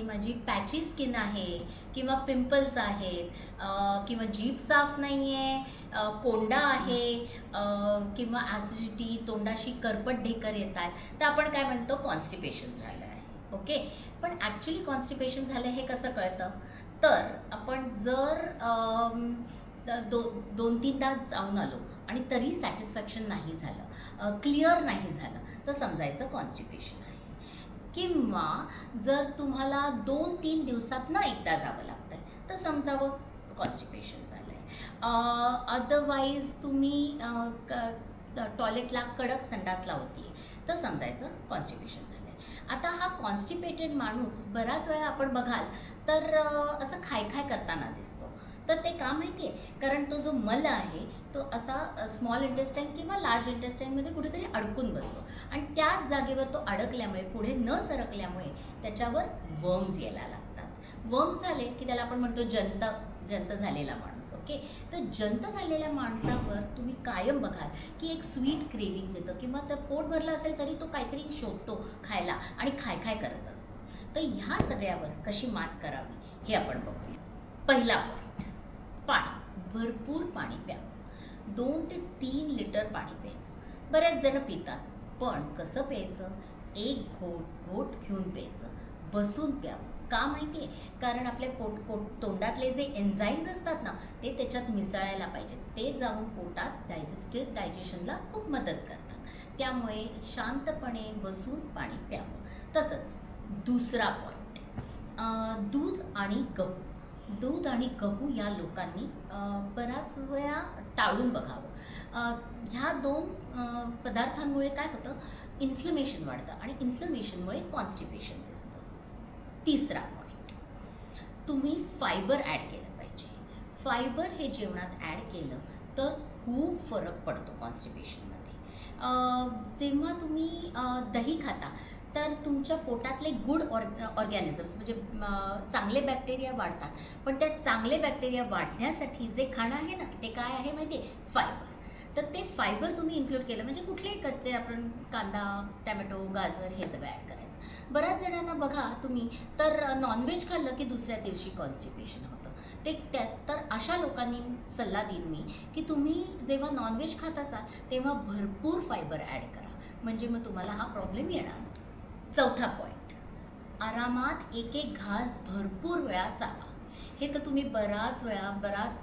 माझी पॅची स्किन आहे किंवा पिंपल्स आहेत किंवा जीभ साफ नाही आहे, कोंडा आहे किंवा ॲसिडिटी, तोंडाशी करपट ढेकर येत आहेत, तर आपण काय म्हणतो कॉन्स्टिपेशन झालं आहे. ओके. पण ॲक्च्युली कॉन्स्टिपेशन झालं हे कसं कळतं? तर आपण जर 2-3दा जाऊन आलो आणि तरी सॅटिस्फॅक्शन नाही झालं, क्लिअर नाही झालं, तर समजायचं कॉन्स्टिपेशन आहे. किंवा जर तुम्हाला 2-3 दिवसातनं एकदा जावं लागतं आहे, तर समजावं कॉन्स्टिपेशन झालं आहे. अदरवाईज तुम्ही टॉयलेटला कडक संडास लावते तर समजायचं कॉन्स्टिपेशन झालं आहे. आता हा कॉन्स्टिपेटेड माणूस बराच वेळा आपण बघाल तर असं खाय करताना दिसतो. तर ते का माहिती आहे? कारण तो जो मल आहे तो असा स्मॉल इंटेस्टाईन किंवा लार्ज इंटेस्टाईनमध्ये कुठेतरी अडकून बसतो आणि त्याच जागेवर तो अडकल्यामुळे, पुढे न सरकल्यामुळे त्याच्यावर वर्म्स यायला लागतात. वर्म्स झाले की त्याला आपण म्हणतो जंत झालेला माणूस. ओके. तर जंत झालेल्या माणसावर तुम्ही कायम बघाल की एक स्वीट क्रेविंग्स येतं किंवा तर पोट भरलं असेल तरी तो काहीतरी शोधतो खायला आणि खाय करत असतो. तर ह्या सगळ्यावर कशी मात करावी हे आपण बघूया. पहिला पॉईंट, पाणी. भरपूर पाणी प्यावं. 2 ते 3 लिटर पाणी प्यायचं. बरेच जण पितात, पण कसं प्यायचं? एक घोट घेऊन प्यायचं. बसून प्यावं. का माहिती आहे? कारण आपल्या तोंडातले जे एन्झाईम्स असतात ना, ते त्याच्यात मिसळायला पाहिजेत. ते जाऊन पोटात डायजेशनला खूप मदत करतात. त्यामुळे शांतपणे बसून पाणी प्यावं. तसंच दुसरा पॉईंट, दूध आणि गहू. दूध आणि गहू या लोकांनी बराच वेळा टाळून बघावं. ह्या 2 पदार्थांमुळे काय होतं? इन्फ्लमेशन वाढतं आणि इन्फ्लमेशनमुळे कॉन्स्टिपेशन दिसतं. तिसरा पॉईंट, तुम्ही फायबर ॲड केलं पाहिजे. फायबर हे जेवणात ॲड केलं तर खूप फरक पडतो कॉन्स्टिपेशनमध्ये. जेव्हा तुम्ही दही खाता तर तुमच्या पोटातले गुड ऑर्गॅनिझम्स म्हणजे चांगले बॅक्टेरिया वाढतात. पण त्या चांगले बॅक्टेरिया वाढण्यासाठी जे खाणं आहे ना, ते काय आहे माहिती आहे? फायबर. तर ते फायबर तुम्ही इन्क्लूड केलं म्हणजे कुठलेही कच्चे आपण कांदा, टॅमॅटो, गाजर हे सगळं ॲड करायचं. बऱ्याच जणांना बघा तुम्ही तर नॉनव्हेज खाल्लं की दुसऱ्या दिवशी कॉन्स्टिपेशन होतं. तर अशा लोकांनी सल्ला देईन मी की तुम्ही जेव्हा नॉनव्हेज खात असाल तेव्हा भरपूर फायबर ॲड करा, म्हणजे मग तुम्हाला हा प्रॉब्लेम येणार नाही. चौथा पॉईंट, आरामात एक घास भरपूर वेळा चावा. हे तर तुम्ही बराच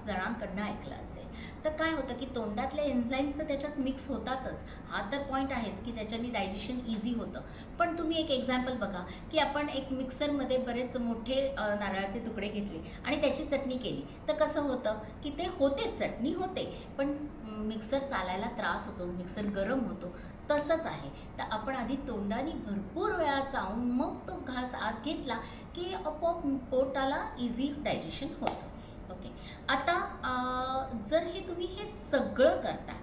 जणांकडनं ऐकलं असेल. तर काय होतं की तोंडातले एन्झाईम्स तर त्याच्यात मिक्स होतातच. हा तर पॉईंट आहेच की त्याच्याने डायजेशन इझी होतं. पण तुम्ही एक एक्झाम्पल बघा की आपण एक मिक्सरमध्ये बरेच मोठे नारळाचे तुकडे घेतले आणि त्याची चटणी केली तर कसं होतं की ते होते, चटणी होते, पण मिक्सर चालायला त्रास होतो, मिक्सर गरम होतो. तसंच आहे. तर आपण आधी तोंडाने भरपूर वेळा चावून मग तो घास आत घेतला की आपोआप पोटाला इझी डायजेशन होतं. ओके. आता जर तुम्ही हे सगळं करताय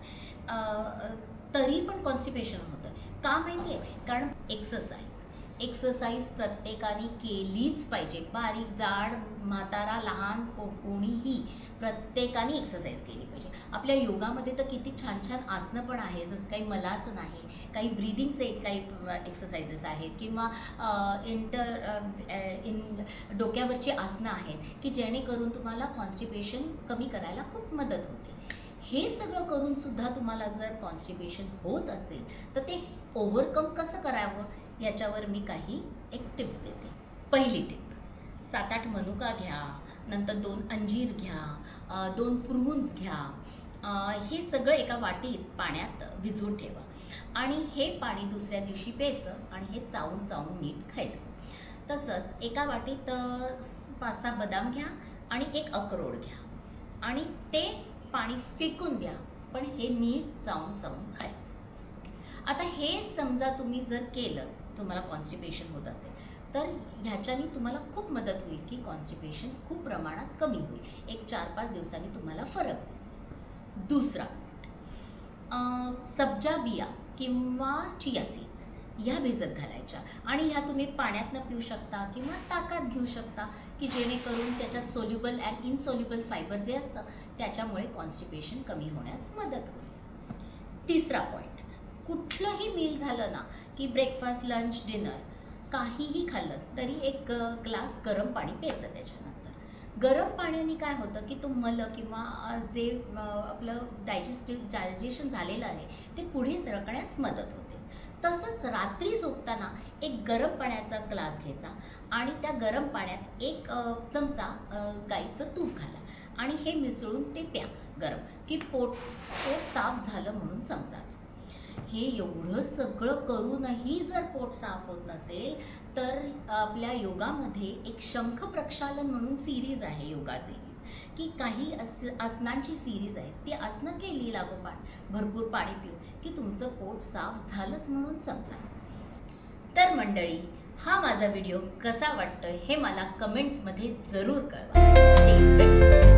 तरी पण कॉन्स्टिपेशन होतं. का माहिती आहे? कारण एक्सरसाइज प्रत्येकाने केलीच पाहिजे. बारीक, जाड, म्हातारा, लहान, कोणीही प्रत्येकाने एक्सरसाइज केली पाहिजे. आपल्या योगामध्ये तर किती छान छान आसनं पण आहे, जसं काही मलासन आहे, काही ब्रीदिंगचे काही एक्सरसाइजेस आहेत किंवा डोक्यावरची आसनं आहेत की जेणेकरून तुम्हाला कॉन्स्टिपेशन कमी करायला खूप मदत होते. हे सगळं करूनसुद्धा तुम्हाला जर कॉन्स्टिपेशन होत असेल तर ते ओव्हरकम कसं करावं याच्यावर मी काही एक टिप्स देते. पहिली टिप, 7-8 मनुका घ्या, नंतर 2 अंजीर घ्या, 2 प्रून्स घ्या. हे सगळं एका वाटीत पाण्यात भिजवून ठेवा आणि हे पाणी दुसऱ्या दिवशी प्यायचं आणि हे चावून नीट खायचं. तसंच एका वाटीत 5-6 बदाम घ्या आणि 1 अक्रोड घ्या आणि ते पाणी फेकून द्या, पण हे नीट चावून खायचं. आता हे समजा तुम्ही जर केलं, तुम्हाला कॉन्स्टिपेशन होत असेल तर ह्याच्याने तुम्हाला खूप मदत होईल की कॉन्स्टिपेशन खूप प्रमाणात कमी होईल. एक 4-5 दिवसांनी तुम्हाला फरक दिसेल. दुसरा पॉईंट, सब्जा बिया किंवा चिया सीड्स ह्या भिजत घालायच्या आणि ह्या तुम्ही पाण्यातनं पिऊ शकता किंवा ताकात घेऊ शकता की जेणेकरून त्याच्यात सोल्युबल अँड इनसोल्युबल फायबर जे असतं त्याच्यामुळे कॉन्स्टिपेशन कमी होण्यास मदत होईल. तिसरा पॉईंट, कुठलंही मील झालं ना की ब्रेकफास्ट, लंच, डिनर काहीही खाल्लं तरी एक ग्लास गरम पाणी प्यायचं त्याच्यानंतर. गरम पाण्याने काय होतं की तो मल किंवा जे आपलं डायजेशन झालेलं आहे ते पुढे सरकण्यास मदत होते. तसंच रात्री झोपताना एक गरम पाण्याचा ग्लास घ्यायचा आणि त्या गरम पाण्यात एक चमचा गाईचं तूप घाला आणि हे मिसळून ते प्या गरम, की पोट साफ झालं म्हणून समजायचं. हे एवढं सगळं करूनही जर पोट साफ होत नसेल तर आपल्या योगामध्ये एक शंख प्रक्षालन म्हणून सिरीज आहे, योगा सिरीज, की काही आसनांची सिरीज आहे. ती आसनं केली लागोपाठ भरपूर पाणी पिऊन की तुमचं पोट साफ झालंच म्हणून समजा. तर मंडळी, हा माझा व्हिडिओ कसा वाटतोय हे मला कमेंट्समध्ये जरूर कळवा. Stay fit.